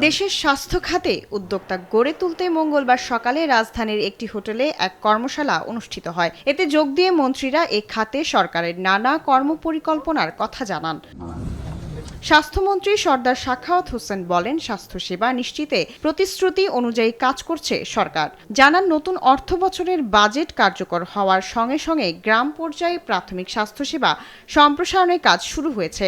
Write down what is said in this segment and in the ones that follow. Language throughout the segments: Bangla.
দেশের স্বাস্থ্য খাতে উদ্যোক্তা গড়ে তুলতে মঙ্গলবার সকালে রাজধানীর একটি হোটেলে এক কর্মশালা অনুষ্ঠিত হয়। এতে যোগ দিয়ে মন্ত্রীরা এ খাতে সরকারের নানা কর্মপরিকল্পনার কথা জানান। স্বাস্থ্যমন্ত্রী সরদার সাখাওয়াত হোসেন বলেন, স্বাস্থ্যসেবা নিশ্চিতে প্রতিশ্রুতি অনুযায়ী কাজ করছে সরকার। জানান, নতুন অর্থবছরের বাজেট কার্যকর হওয়ার সঙ্গে সঙ্গে গ্রাম পর্যায়ে প্রাথমিক স্বাস্থ্যসেবা সম্প্রসারণের কাজ শুরু হয়েছে।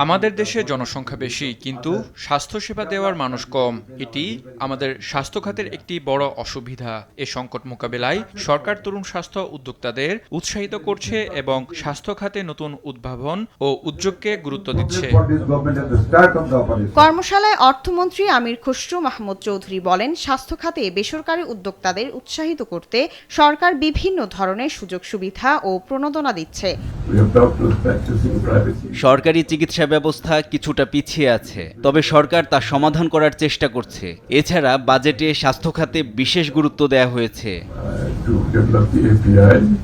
আমাদের দেশে জনসংখ্যা বেশি, কিন্তু স্বাস্থ্যসেবা দেওয়ার মানুষ কম। এটি আমাদের স্বাস্থ্য খাতের একটি বড় অসুবিধা। এ সংকট মোকাবেলায় সরকার তরুণ স্বাস্থ্য উদ্যোক্তাদের উৎসাহিত করছে এবং স্বাস্থ্য খাতে নতুন উদ্ভাবন ও উদ্যোগকে গুরুত্ব দিচ্ছে। কর্মশালায় অর্থমন্ত্রী আমির খসরু মাহমুদ চৌধুরী বলেন, স্বাস্থ্য খাতে বেসরকারি উদ্যোক্তাদের উৎসাহিত করতে সরকার বিভিন্ন ধরনের সুযোগ সুবিধা ও প্রণোদনা দিচ্ছে। সরকারি চিকিৎসা ব্যবস্থা কিছুটা পিছিয়ে আছে, তবে সরকার তা সমাধান করার চেষ্টা করছে। এছাড়া বাজেটে স্বাস্থ্য খাতে বিশেষ গুরুত্ব দেওয়া হয়েছে।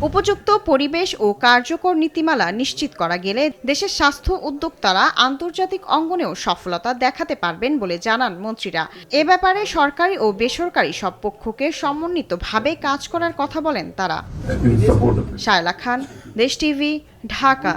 উপযুক্ত পরিবেশ ও কার্যকর নীতিমালা নিশ্চিত করা গেলে দেশের স্বাস্থ্য উদ্যোক্তারা আন্তর্জাতিক অঙ্গনেও সফলতা দেখাতে পারবেন বলে জানান মন্ত্রীরা। এ ব্যাপারে সরকারি ও বেসরকারি সব পক্ষকে সমন্বিতভাবে কাজ করার কথা বলেন তারা। শায়লা খান, দেশ টিভি, ঢাকা।